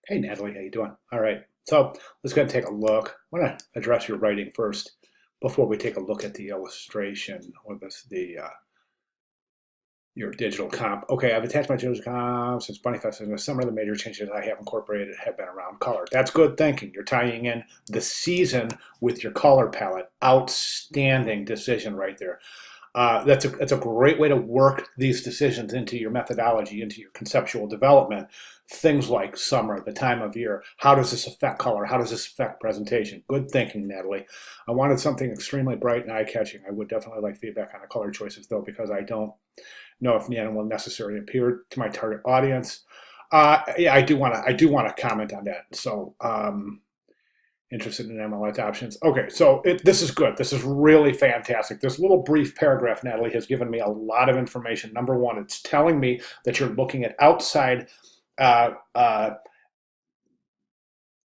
Hey Natalie, how you doing? All right, so let's go and take a look. I want to address your writing first before we take a look at the illustration or your digital comp. Okay, I've attached my digital comp since Bunny Fest, and some of the major changes I have incorporated have been around color. That's good thinking. You're tying in the season with your color palette. Outstanding decision right there. That's a great way to work these decisions into your methodology, into your conceptual development. Things like summer, the time of year. How does this affect color? How does this affect presentation? Good thinking, Natalie. I wanted something extremely bright and eye-catching. I would definitely like feedback on the color choices, though, because I don't know if Nana will necessarily appear to my target audience. Yeah, I do want to comment on that. So, interested in ML adoptions. Okay, so this is good. This is really fantastic. This little brief paragraph, Natalie, has given me a lot of information. Number one, it's telling me that you're looking at outside uh, uh,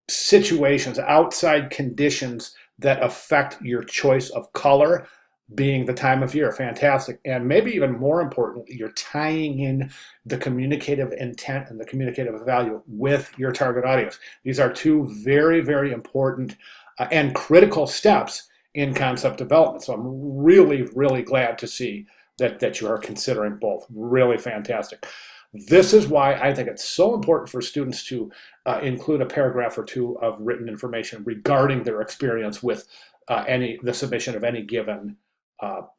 situations, outside conditions that affect your choice of color, being the time of year. Fantastic. And maybe even more importantly, you're tying in the communicative intent and the communicative value with your target audience. These are two very, very important and critical steps in concept development. So I'm really, really glad to see that you are considering both. Really fantastic. This is why I think it's so important for students to include a paragraph or two of written information regarding their experience with the submission of any given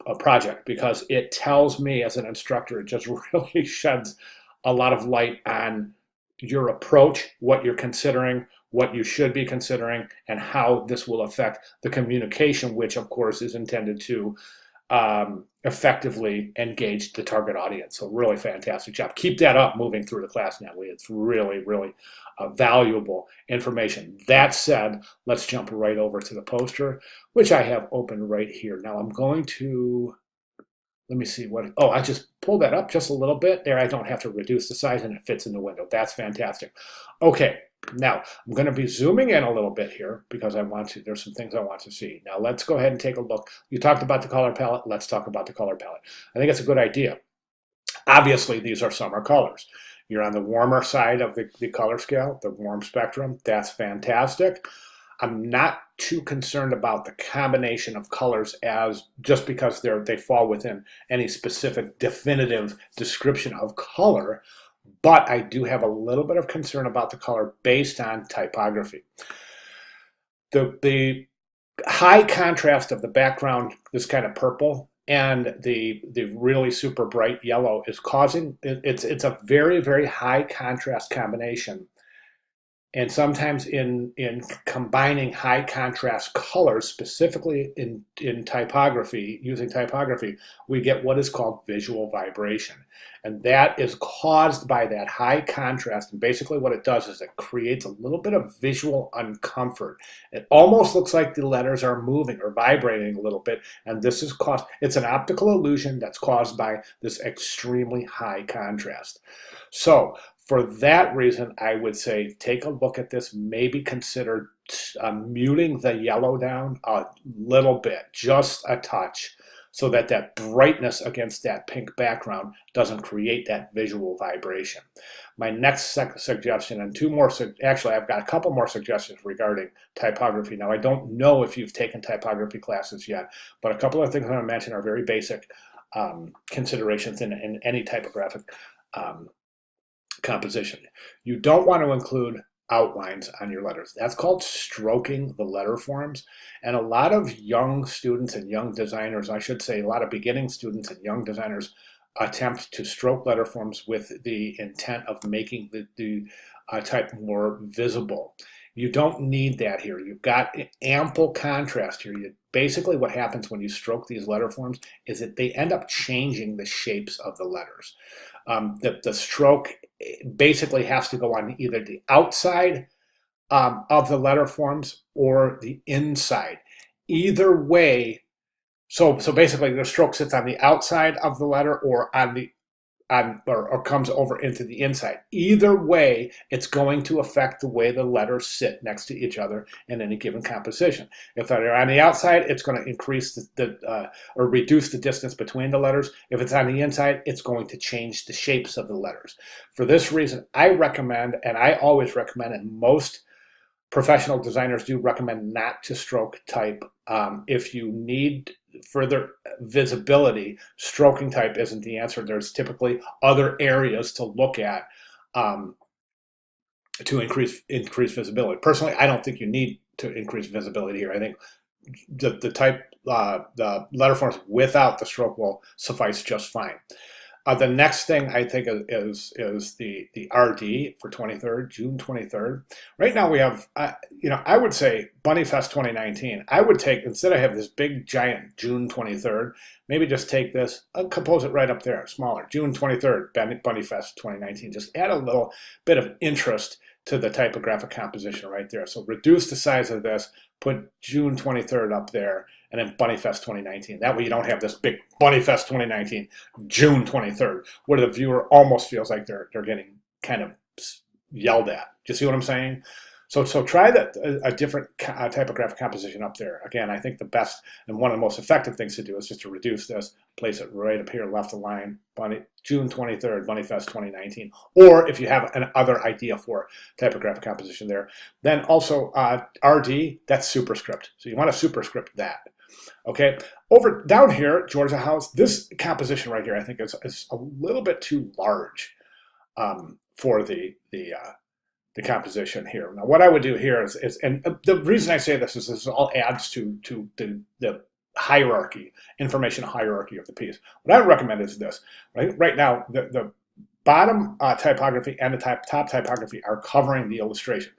a project, because it tells me as an instructor, it just really sheds a lot of light on your approach, what you're considering, what you should be considering, and how this will affect the communication, which of course is intended to effectively engage the target audience. So really fantastic job. Keep that up moving through the class, Natalie. It's really, really valuable information. That said, let's jump right over to the poster, which I have open right here. Now I'm going to, let me see what, oh, I just pulled that up just a little bit. There, I don't have to reduce the size and it fits in the window. That's fantastic. Okay, now I'm going to be zooming in a little bit here because there's some things I want to see. Now let's go ahead and take a look. You talked about the color palette. Let's talk about the color palette. I think it's a good idea. Obviously, these are summer colors. You're on the warmer side of the color scale, the warm spectrum. That's fantastic. I'm not too concerned about the combination of colors as just because they fall within any specific definitive description of color, but I do have a little bit of concern about the color based on typography. The high contrast of the background, this kind of purple, and the really super bright yellow is causing it's a very, very high contrast combination, and sometimes in combining high contrast colors, specifically in typography, using typography, we get what is called visual vibration. And that is caused by that high contrast. And basically what it does is it creates a little bit of visual uncomfort. It almost looks like the letters are moving or vibrating a little bit. And this is caused, it's an optical illusion that's caused by this extremely high contrast. So for that reason, I would say take a look at this, maybe consider muting the yellow down a little bit, just a touch, so that that brightness against that pink background doesn't create that visual vibration. My next suggestion, and two more, actually I've got a couple more suggestions regarding typography. Now I don't know if you've taken typography classes yet, but a couple of things I'm going to mention are very basic considerations in any typographic composition. You don't want to include outlines on your letters. That's called stroking the letter forms. And a lot of young students and young designers, I should say, a lot of beginning students and young designers attempt to stroke letter forms with the intent of making the type more visible. You don't need that here. You've got ample contrast here. Basically what happens when you stroke these letter forms is that they end up changing the shapes of the letters. The stroke basically has to go on either the outside of the letter forms or the inside. Either way, so basically the stroke sits on the outside of the letter or on on or comes over into the inside. Either way, it's going to affect the way the letters sit next to each other in any given composition. If they're on the outside, it's going to increase or reduce the distance between the letters. If it's on the inside, it's going to change the shapes of the letters. For this reason, I recommend, and I always recommend, and most professional designers do recommend, not to stroke type. If you need further visibility, stroking type isn't the answer. There's typically other areas to look at to increase visibility. Personally, I don't think you need to increase visibility here. I think the letter forms without the stroke will suffice just fine. The next thing I think is the RD for 23rd, June 23rd. Right now we have, I would say Bunny Fest 2019. I would take, instead of have this big giant June 23rd, maybe just take this, compose it right up there, smaller, June 23rd, Bunny Fest 2019. Just add a little bit of interest to the typographic composition right there. So reduce the size of this, put June 23rd up there, and then Bunny Fest 2019. That way you don't have this big Bunny Fest 2019, June 23rd, where the viewer almost feels like they're getting kind of yelled at. Do you see what I'm saying? So try a different typographic composition up there. Again, I think the best and one of the most effective things to do is just to reduce this, place it right up here, left of line, June 23rd, Bunny Fest 2019. Or if you have another idea for typographic composition there, then also RD, that's superscript. So you want to superscript that. Okay, over down here, Georgia House, this composition right here, I think is a little bit too large for the composition here. Now, what I would do here is and the reason I say this is this all adds to the hierarchy, information hierarchy of the piece. What I would recommend is this. Right now, the bottom typography and the top typography are covering the illustration.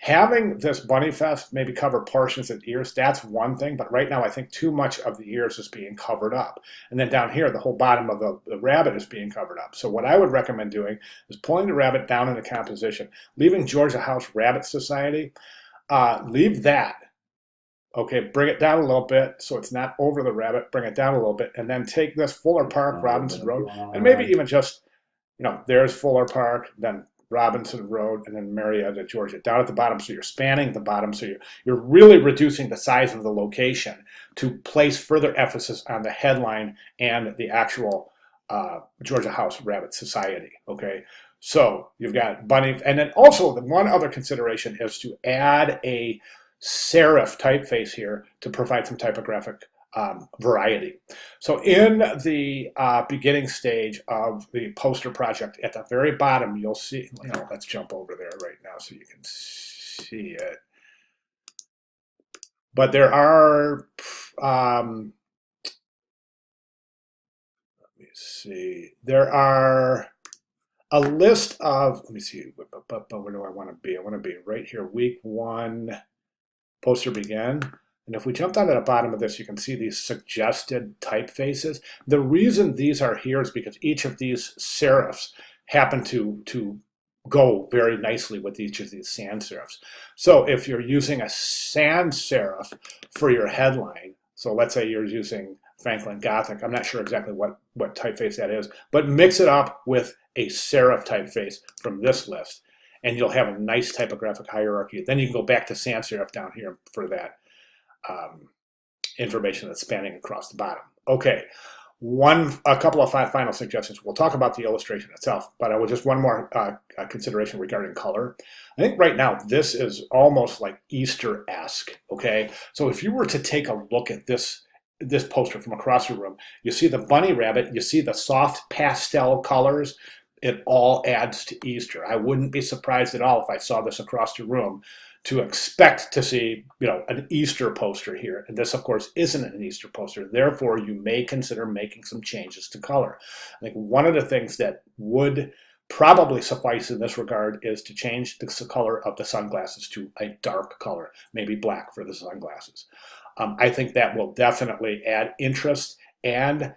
Having this Bunny Fest maybe cover portions of the ears, that's one thing, but right now I think too much of the ears is being covered up. And then down here, the whole bottom of the rabbit is being covered up. So what I would recommend doing is pulling the rabbit down in the composition, leaving Georgia House Rabbit Society, leave that. Okay, bring it down a little bit so it's not over the rabbit, bring it down a little bit, and then take this Fuller Park, Robinson Road, and maybe even just, there's Fuller Park, then Robinson Road, and then Marietta, Georgia, down at the bottom. So you're spanning the bottom. So you're really reducing the size of the location to place further emphasis on the headline and the actual Georgia House Rabbit Society. Okay, so you've got Bunny, and then also the one other consideration is to add a serif typeface here to provide some typographic variety. So in the beginning stage of the poster project, at the very bottom, you'll see, let's jump over there right now so you can see it. But there are, let me see, there are a list of, let me see, but where do I want to be? I want to be right here, week 1, poster began. And if we jump down to the bottom of this, you can see these suggested typefaces. The reason these are here is because each of these serifs happen to go very nicely with each of these sans serifs. So if you're using a sans serif for your headline, so let's say you're using Franklin Gothic, I'm not sure exactly what typeface that is, but mix it up with a serif typeface from this list, and you'll have a nice typographic hierarchy. Then you can go back to sans serif down here for that information that's spanning across the bottom. Okay, a couple of final suggestions. We'll talk about the illustration itself, but I will just one more consideration regarding color. I think right now this is almost like Easter-esque. Okay, so if you were to take a look at this poster from across the room, you see the bunny rabbit, you see the soft pastel colors. It all adds to Easter. I wouldn't be surprised at all if I saw this across the room to expect to see, an Easter poster here. And this, of course, isn't an Easter poster. Therefore, you may consider making some changes to color. I think one of the things that would probably suffice in this regard is to change the color of the sunglasses to a dark color, maybe black for the sunglasses. I think that will definitely add interest and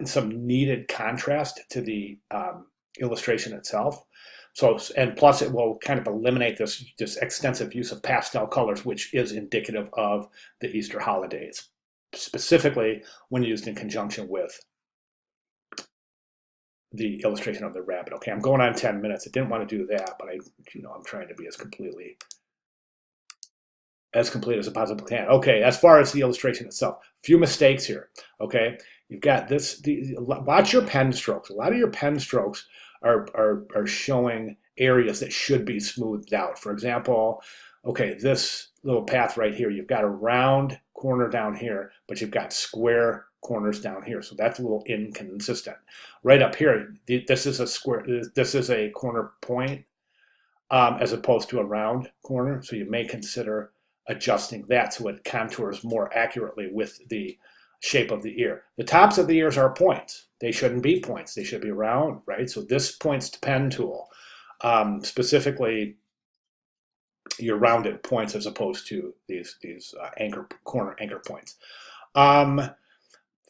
some needed contrast to the illustration itself. So, and plus it will kind of eliminate this extensive use of pastel colors, which is indicative of the Easter holidays, specifically when used in conjunction with the illustration of the rabbit. Okay, I'm going on 10 minutes. I didn't want to do that, but I'm trying to be as complete as I possibly can. Okay, as far as the illustration itself, a few mistakes here. Okay, you've got this. Watch your pen strokes. A lot of your pen strokes are showing areas that should be smoothed out. For example, okay, this little path right here, you've got a round corner down here, but you've got square corners down here, so that's a little inconsistent. Right up here, this is a square. This is a corner point as opposed to a round corner, so you may consider adjusting that so it contours more accurately with the shape of the ear. The tops of the ears are points. They shouldn't be points. They should be round, right? So this points to pen tool, specifically your rounded points as opposed to these corner anchor points.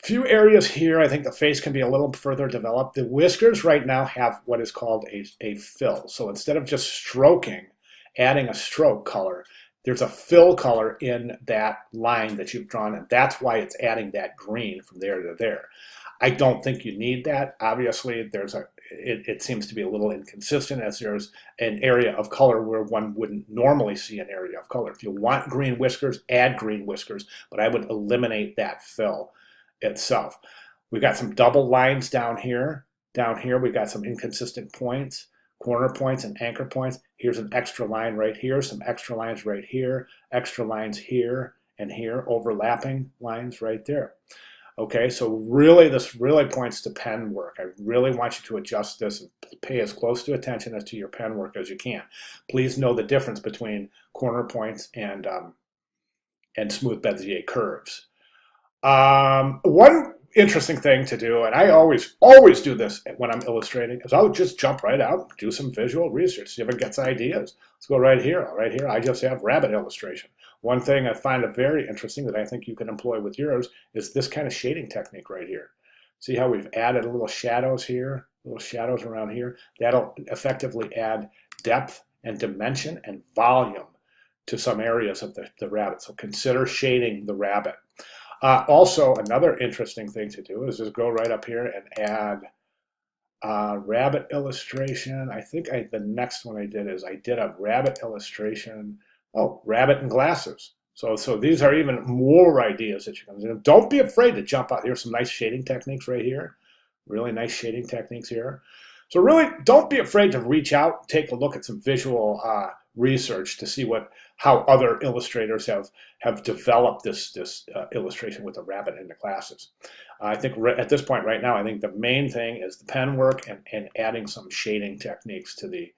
Few areas here, I think the face can be a little further developed. The whiskers right now have what is called a fill. So instead of just stroking, adding a stroke color, there's a fill color in that line that you've drawn, and that's why it's adding that green from there to there. I don't think you need that. Obviously, it seems to be a little inconsistent, as there's an area of color where one wouldn't normally see an area of color. If you want green whiskers, add green whiskers, but I would eliminate that fill itself. We've got some double lines down here. Down here, we've got some inconsistent points, corner points and anchor points. Here's an extra line right here, some extra lines right here, extra lines here and here, overlapping lines right there. Okay, so really, this really points to pen work. I really want you to adjust this and pay as close to attention as to your pen work as you can. Please know the difference between corner points and smooth Bezier curves. One interesting thing to do, and I always do this when I'm illustrating, is I'll just jump right out, do some visual research, see if it gets ideas. Let's go right here. Right here, I just have rabbit illustration. One thing I find very interesting that I think you can employ with yours is this kind of shading technique right here. See how we've added little shadows here, little shadows around here? That'll effectively add depth and dimension and volume to some areas of the rabbit. So consider shading the rabbit. Also, another interesting thing to do is just go right up here and add rabbit illustration. I think the next one I did is I did a rabbit illustration. Oh, rabbit and glasses. So these are even more ideas that you can do. Don't be afraid to jump out. Here's some nice shading techniques right here. Really nice shading techniques here. So really, don't be afraid to reach out, take a look at some visual research to see how other illustrators have developed this illustration with the rabbit and the glasses. I think at this point right now, I think the main thing is the pen work and adding some shading techniques to the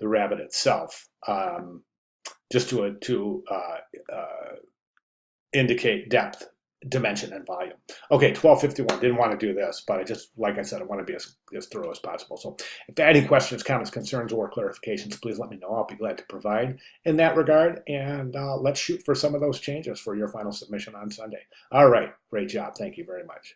rabbit itself, just to indicate depth, dimension, and volume. Okay, 1251. Didn't want to do this, but like I said, I want to be as thorough as possible. So if there are any questions, comments, concerns, or clarifications, please let me know. I'll be glad to provide in that regard. And let's shoot for some of those changes for your final submission on Sunday. All right, great job. Thank you very much.